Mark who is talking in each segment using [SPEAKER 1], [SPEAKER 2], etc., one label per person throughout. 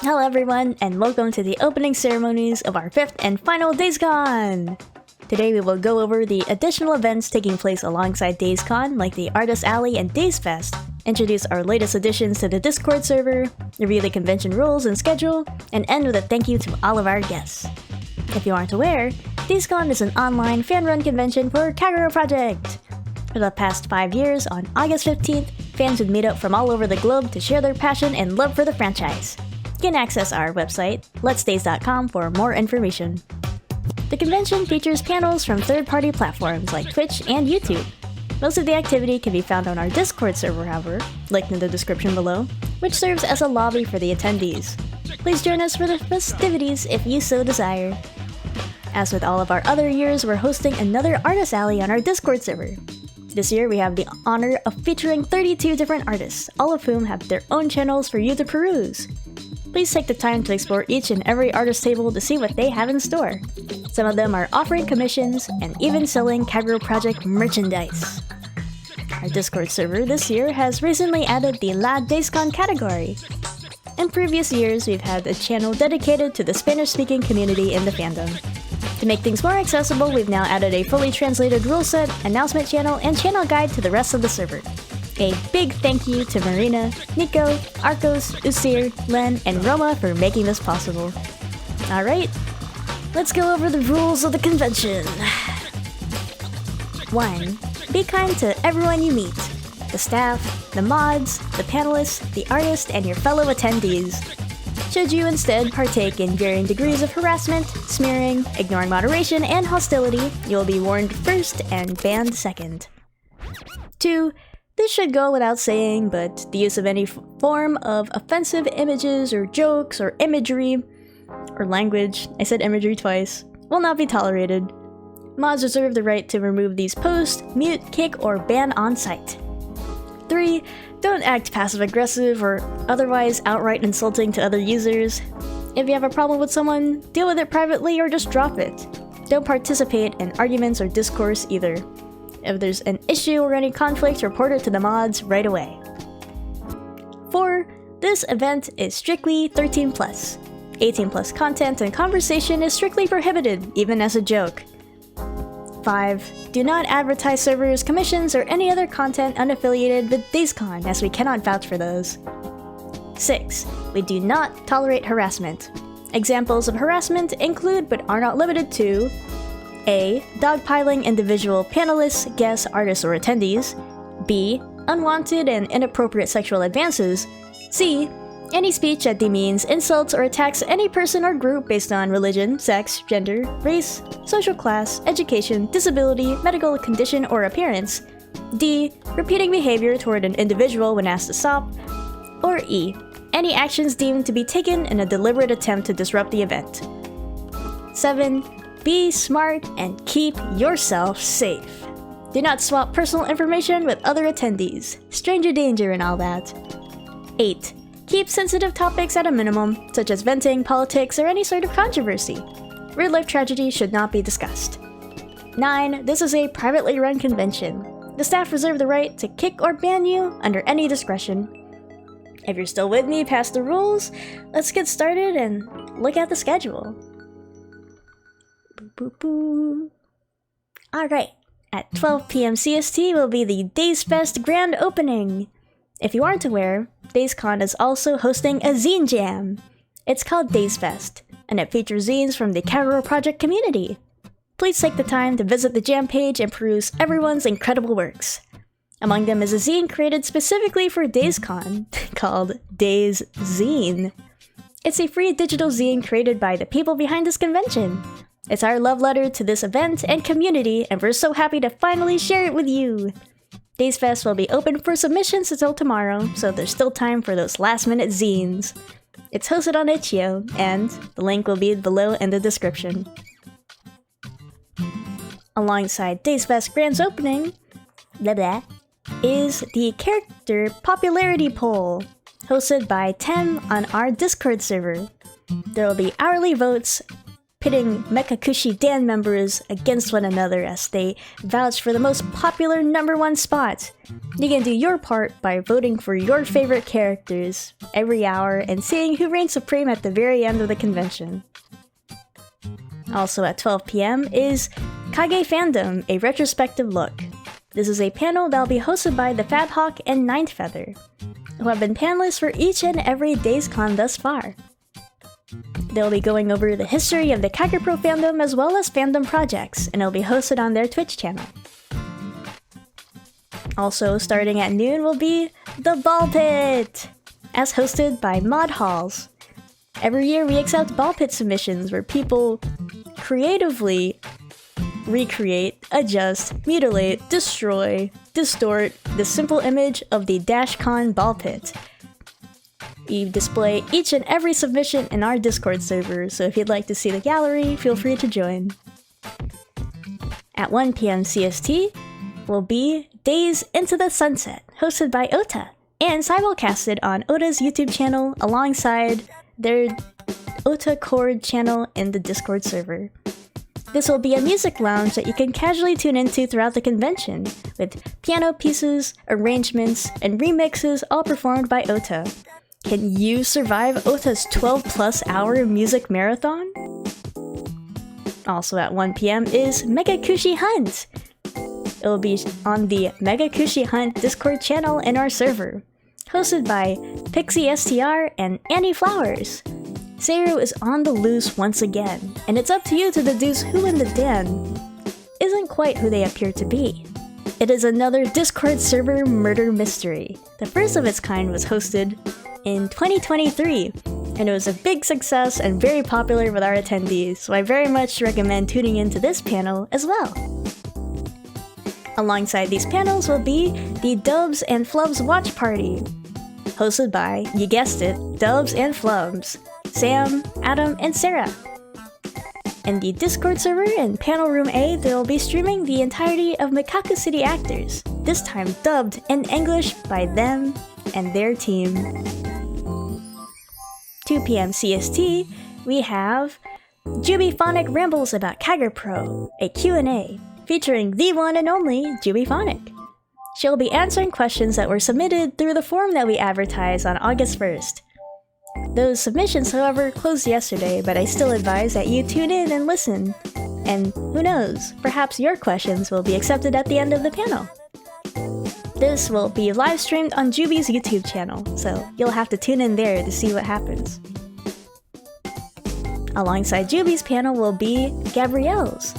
[SPEAKER 1] Hello everyone, and welcome to the opening ceremonies of our 5th and final DazeCon! Today we will go over the additional events taking place alongside DazeCon, like the Artist Alley and DazeFest, introduce our latest additions to the Discord server, review the convention rules and schedule, and end with a thank you to all of our guests. If you aren't aware, DazeCon is an online fan-run convention for Kagero Project! For the past 5 years, on August 15th, fans would meet up from all over the globe to share their passion and love for the franchise. You can access our website, letsdaze.com, for more information. The convention features panels from third-party platforms like Twitch and YouTube. Most of the activity can be found on our Discord server, however, linked in the description below, which serves as a lobby for the attendees. Please join us for the festivities if you so desire. As with all of our other years, we're hosting another Artist Alley on our Discord server. This year, we have the honor of featuring 32 different artists, all of whom have their own channels for you to peruse. Please take the time to explore each and every artist table to see what they have in store. Some of them are offering commissions and even selling Kagero Project merchandise. Our Discord server this year has recently added the La DazeCon category. In previous years, we've had a channel dedicated to the Spanish-speaking community in the fandom. To make things more accessible, we've now added a fully translated rule set, announcement channel, and channel guide to the rest of the server. A big thank you to Marina, Nico, Arcos, Usir, Len, and Roma for making this possible. Alright, let's go over the rules of the convention. 1. Be kind to everyone you meet. The staff, the mods, the panelists, the artists, and your fellow attendees. Should you instead partake in varying degrees of harassment, smearing, ignoring moderation, and hostility, you'll be warned first and banned second. 2. This should go without saying, but the use of any form of offensive images or jokes or imagery, or language, I said imagery twice, will not be tolerated. Mods reserve the right to remove these posts, mute, kick, or ban on site. 3. Don't act passive-aggressive or otherwise outright insulting to other users. If you have a problem with someone, deal with it privately or just drop it. Don't participate in arguments or discourse either. If there's an issue or any conflict, report it to the mods right away. 4. This event is strictly 13+. 18+ content and conversation is strictly prohibited, even as a joke. 5. Do not advertise servers, commissions, or any other content unaffiliated with DazeCon, as we cannot vouch for those. 6. We do not tolerate harassment. Examples of harassment include, but are not limited to: A. Dogpiling individual panelists, guests, artists, or attendees. B. Unwanted and inappropriate sexual advances. C. Any speech that demeans, insults, or attacks any person or group based on religion, sex, gender, race, social class, education, disability, medical condition, or appearance. D. Repeating behavior toward an individual when asked to stop. Or E. Any actions deemed to be taken in a deliberate attempt to disrupt the event. 7. Be smart and keep yourself safe. Do not swap personal information with other attendees. Stranger danger and all that. 8. Keep sensitive topics at a minimum, such as venting, politics, or any sort of controversy. Real-life tragedy should not be discussed. 9. This is a privately run convention. The staff reserve the right to kick or ban you under any discretion. If you're still with me past the rules, let's get started and look at the schedule. Alright, at 12 PM CST will be the DazeFest grand opening. If you aren't aware, DazeCon is also hosting a zine jam. It's called DazeFest, and it features zines from the Kagero Project community. Please take the time to visit the jam page and peruse everyone's incredible works. Among them is a zine created specifically for DazeCon, called DazeZine. It's a free digital zine created by the people behind this convention. It's our love letter to this event and community, and we're so happy to finally share it with you! DazeFest will be open for submissions until tomorrow, so there's still time for those last-minute zines. It's hosted on itch.io, and the link will be below in the description. Alongside DazeFest Grand's opening, is the Character Popularity Poll, hosted by Tem on our Discord server. There will be hourly votes pitting Mekakushi Dan members against one another as they vouch for the most popular #1 spot. You can do your part by voting for your favorite characters every hour and seeing who reigns supreme at the very end of the convention. Also at 12 p.m. is Kage Fandom, a retrospective look. This is a panel that will be hosted by the Fat Hawk and Ninth Feather, who have been panelists for each and every DazeCon thus far. They'll be going over the history of the Kagepro fandom as well as fandom projects, and it'll be hosted on their Twitch channel. Also, starting at noon will be The Ball Pit, as hosted by Mod Halls. Every year we accept Ball Pit submissions where people creatively recreate, adjust, mutilate, destroy, distort the simple image of the DazeCon Ball Pit. We display each and every submission in our Discord server, so if you'd like to see the gallery, feel free to join. At 1 p.m. CST will be Days Into the Sunset, hosted by Ota, and simulcasted on Ota's YouTube channel alongside their Ota Chord channel in the Discord server. This will be a music lounge that you can casually tune into throughout the convention, with piano pieces, arrangements, and remixes all performed by Ota. Can you survive Ota's 12+ hour music marathon? Also at 1 p.m. is Mekakushi Hunt. It will be on the Mekakushi Hunt Discord channel in our server, hosted by Pixie STR and Annie Flowers. Seiru is on the loose once again, and it's up to you to deduce who in the den isn't quite who they appear to be. It is another Discord server murder mystery. The first of its kind was hosted in 2023, and it was a big success and very popular with our attendees, so I very much recommend tuning into this panel as well. Alongside these panels will be the Dubs and Flubs Watch Party, hosted by, you guessed it, Dubs and Flubs, Sam, Adam, and Sarah. In the Discord server in Panel Room A, they will be streaming the entirety of Mikaku City Actors, this time dubbed in English by them and their team. 2 p.m. CST, we have Jubiphonic Rambles About Kagepro, a Q&A, featuring the one and only Jubiphonic. She'll be answering questions that were submitted through the form that we advertised on August 1st. Those submissions, however, closed yesterday, but I still advise that you tune in and listen. And who knows, perhaps your questions will be accepted at the end of the panel. This will be live streamed on Juby's YouTube channel, so you'll have to tune in there to see what happens. Alongside Juby's panel will be Gabrielle's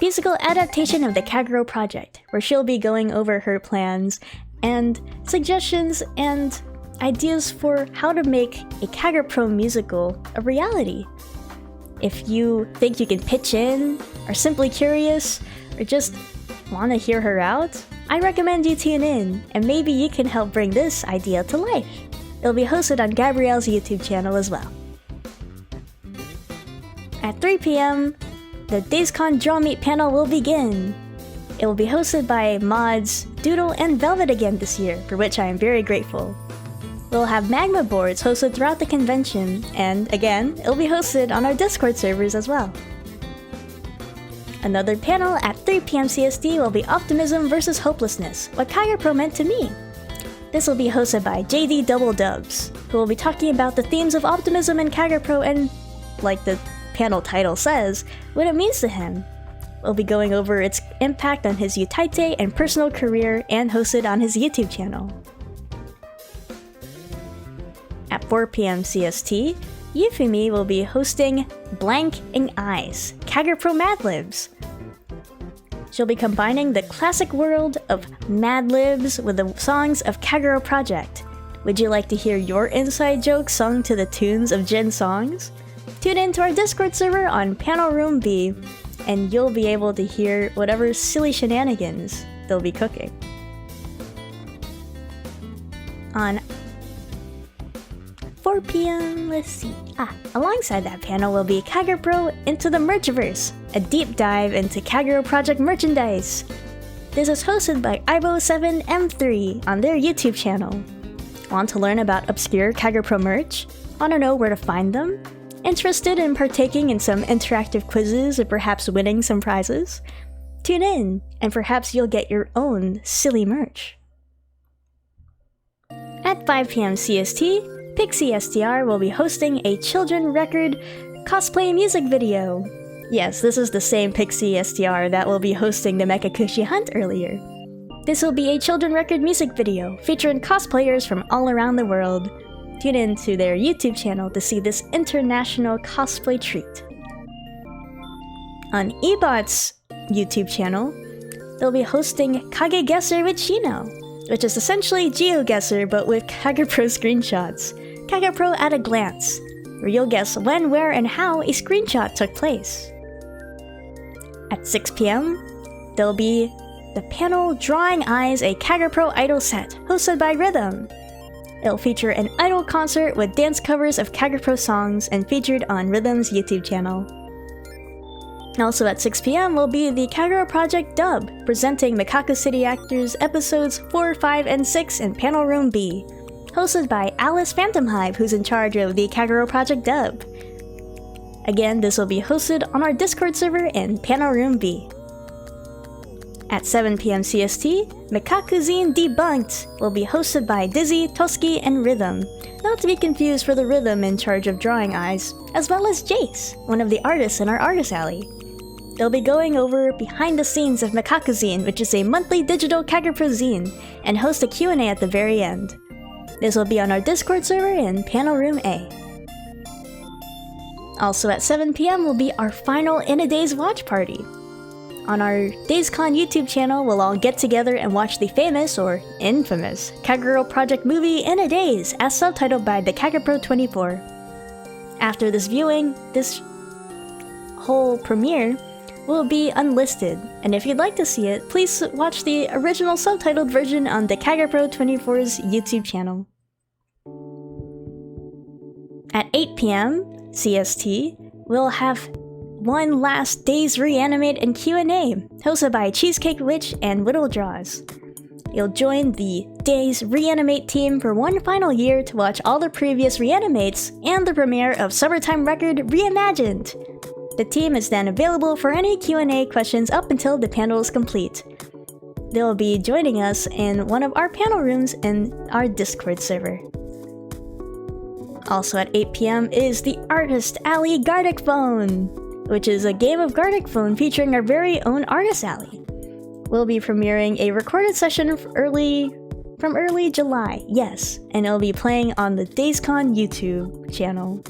[SPEAKER 1] musical adaptation of the Kagero project, where she'll be going over her plans and suggestions and ideas for how to make a Kagepro musical a reality. If you think you can pitch in, are simply curious, or just want to hear her out, I recommend you tune in, and maybe you can help bring this idea to life. It'll be hosted on Gabrielle's YouTube channel as well. At 3 p.m., the DazeCon Draw Meet panel will begin. It will be hosted by mods Doodle and Velvet again this year, for which I am very grateful. We'll have magma boards hosted throughout the convention, and again, it'll be hosted on our Discord servers as well. Another panel at 3 p.m. CST will be Optimism vs. Hopelessness, What Kagepro Meant to Me. This will be hosted by JD Double Dubs, who will be talking about the themes of optimism in Kagepro and, like the panel title says, what it means to him. We'll be going over its impact on his Utaite and personal career, and hosted on his YouTube channel. At 4 p.m. CST, Yufumi will be hosting Blanking Eyes, Kagepro Mad Libs. She'll be combining the classic world of Mad Libs with the songs of Kagero Project. Would you like to hear your inside jokes sung to the tunes of Jin songs? Tune in to our Discord server on Panel Room B, and you'll be able to hear whatever silly shenanigans they'll be cooking. On 4 p.m, let's see. Alongside that panel will be Kagepro Into the Merchverse, a deep dive into Kagero Project merchandise. This is hosted by Ibo7M3 on their YouTube channel. Want to learn about obscure Kagepro merch? Want to know where to find them? Interested in partaking in some interactive quizzes or perhaps winning some prizes? Tune in, and perhaps you'll get your own silly merch. At 5 p.m. CST, Pixie STR will be hosting a children record cosplay music video. Yes, this is the same Pixie STR that will be hosting the Mekakushi Hunt earlier. This will be a children record music video featuring cosplayers from all around the world. Tune in to their YouTube channel to see this international cosplay treat. On Ebot's YouTube channel, they'll be hosting Kage Guesser with Shino, which is essentially GeoGuessr but with Kagepro screenshots. Kagepro at a glance, where you'll guess when, where, and how a screenshot took place. At 6 p.m, there'll be the panel Drawing Eyes, a Kagepro Idol set, hosted by Rhythm. It'll feature an idol concert with dance covers of Kagepro songs and featured on Rhythm's YouTube channel. Also at 6 p.m. will be the Kagero Project Dub, presenting Mikaku City Actors episodes 4, 5, and 6 in Panel Room B, hosted by Alice Phantom Hive, who's in charge of the Kagero Project Dub. Again, this will be hosted on our Discord server in Panel Room B. At 7 p.m. CST, Mikakuzine Debunked will be hosted by Dizzy, Toski, and Rhythm, not to be confused for the Rhythm in charge of Drawing Eyes, as well as Jace, one of the artists in our Artist Alley. They'll be going over behind the scenes of Mikakuzine, which is a monthly digital Kagepro zine, and host a Q&A at the very end. This will be on our Discord server in Panel Room A. Also at 7 p.m. will be our final In a Day's watch party. On our DazeCon YouTube channel, we'll all get together and watch the famous, or infamous, Kagero Project movie In a Days, as subtitled by the Kagepro 24. After this viewing, this whole premiere will be unlisted, and if you'd like to see it, please watch the original subtitled version on the Kagepro 24's YouTube channel. At 8 p.m. CST, we'll have one last Days Reanimate and Q&A, hosted by Cheesecake Witch and Whittle Draws. You'll join the Days Reanimate team for one final year to watch all the previous Reanimates and the premiere of Summertime Record Reimagined. The team is then available for any Q&A questions up until the panel is complete. They'll be joining us in one of our panel rooms in our Discord server. Also at 8 p.m. is the Artist Alley Gartic Phone, which is a game of Gartic Phone featuring our very own Artist Alley. We'll be premiering a recorded session from early July, yes, and it'll be playing on the DazeCon YouTube channel.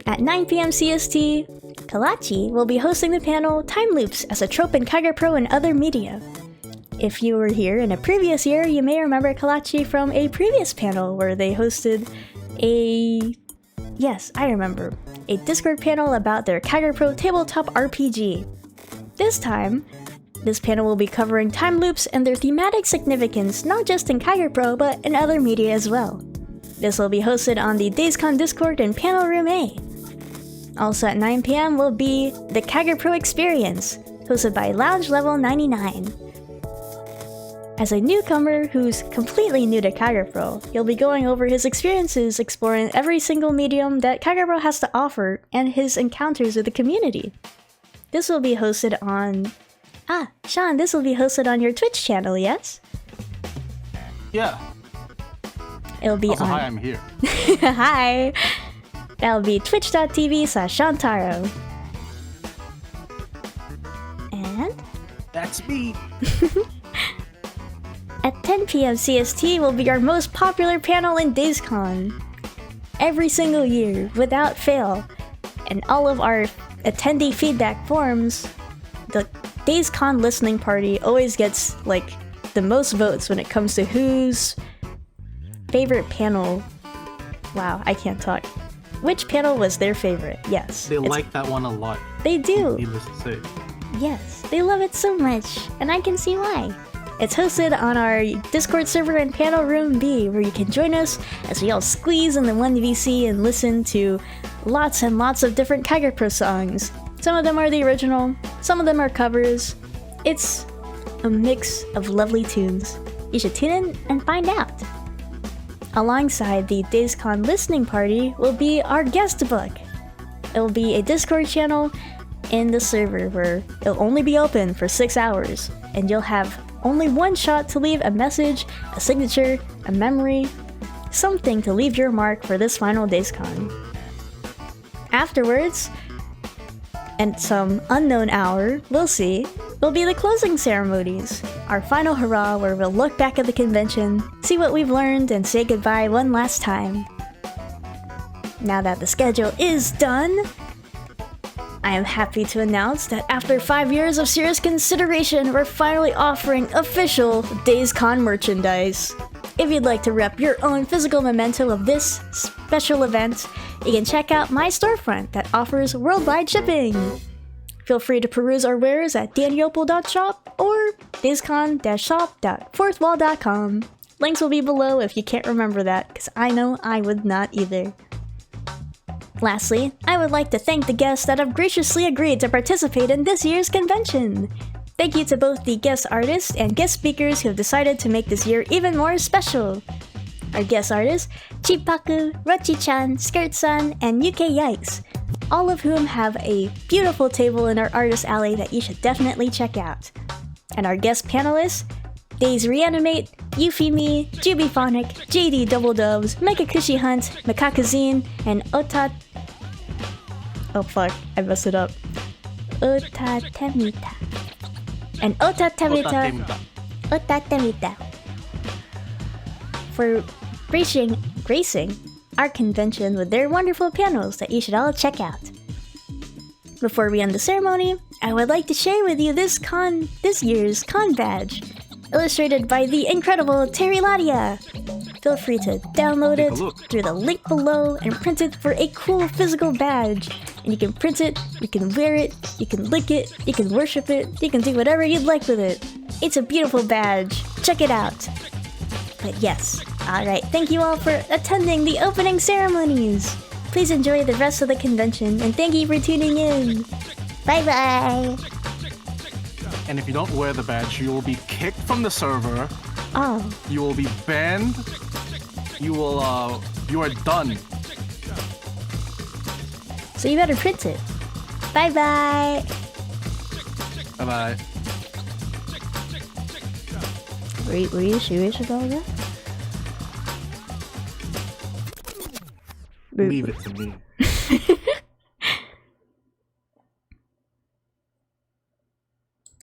[SPEAKER 1] At 9 p.m. CST, Kalachi will be hosting the panel Time Loops as a Trope in Kagepro and Other Media. If you were here in a previous year, you may remember Kalachi from a previous panel where they hosted a Discord panel about their Kagepro tabletop RPG. This time, this panel will be covering time loops and their thematic significance not just in Kagepro but in other media as well. This will be hosted on the DazeCon Discord in Panel Room A. Also at 9 p.m. will be the Kagepro Experience, hosted by Lounge Level 99. As a newcomer who's completely new to Kagepro, he'll be going over his experiences exploring every single medium that Kagepro has to offer and his encounters with the community. This will be hosted on... Sean, this will be hosted on your Twitch channel, yes?
[SPEAKER 2] Yeah.
[SPEAKER 1] It'll be
[SPEAKER 2] also,
[SPEAKER 1] on...
[SPEAKER 2] hi, I'm here.
[SPEAKER 1] Hi! That'll be twitch.tv/Shantaro. And...
[SPEAKER 2] That's me!
[SPEAKER 1] At 10 p.m. CST will be our most popular panel in DazeCon. Every single year, without fail, and all of our attendee feedback forms, the DazeCon listening party always gets, like, the most votes when it comes to whose favorite panel... Wow, I can't talk. Which panel was their favorite? Yes.
[SPEAKER 2] They like that one a lot.
[SPEAKER 1] They do.
[SPEAKER 2] Needless to say.
[SPEAKER 1] Yes, they love it so much, and I can see why. It's hosted on our Discord server in Panel Room B, where you can join us as we all squeeze in the 1VC and listen to lots and lots of different Kagepro songs. Some of them are the original, some of them are covers. It's a mix of lovely tunes. You should tune in and find out. Alongside the DazeCon listening party will be our guest book. It will be a Discord channel in the server where it'll only be open for 6 hours, and you'll have only one shot to leave a message, a signature, a memory, something to leave your mark for this final DazeCon. Afterwards, and some unknown hour, we'll see, will be the closing ceremonies, our final hurrah where we'll look back at the convention, see what we've learned, and say goodbye one last time. Now that the schedule is done, I am happy to announce that after 5 years of serious consideration, we're finally offering official DazeCon merchandise. If you'd like to rep your own physical memento of this special event, you can check out my storefront that offers worldwide shipping. Feel free to peruse our wares at dannyopal.shop or dazecon-shop.fourthwall.com. Links will be below if you can't remember that, because I know I would not either. Lastly, I would like to thank the guests that have graciously agreed to participate in this year's convention. Thank you to both the guest artists and guest speakers who have decided to make this year even more special. Our guest artists, Chipaku, Rochi-chan, Skirt-san, and UK Yikes, all of whom have a beautiful table in our artist alley that you should definitely check out. And our guest panelists, Daze Reanimate, Euphemie, Jubiphonic, JD Double Dubs, Mega Kushi Hunt, Makakazine, and oh fuck, I messed it up. Otatemita. And Otatemita. For gracing our convention with their wonderful panels that you should all check out. Before we end the ceremony, I would like to share with you this year's con badge, illustrated by the incredible Terry Ladia. Feel free to download it through the link below and print it for a cool physical badge. And you can print it, you can wear it, you can lick it, you can worship it, you can do whatever you'd like with it. It's a beautiful badge. Check it out. But yes, alright, thank you all for attending the opening ceremonies. Please enjoy the rest of the convention, and thank you for tuning in. Bye bye.
[SPEAKER 2] And if you don't wear the badge, you will be kicked from the server.
[SPEAKER 1] Oh.
[SPEAKER 2] You will be banned. You are done.
[SPEAKER 1] So you better print it. Bye bye.
[SPEAKER 2] Bye bye.
[SPEAKER 1] Were you serious about that?
[SPEAKER 2] Leave it to me.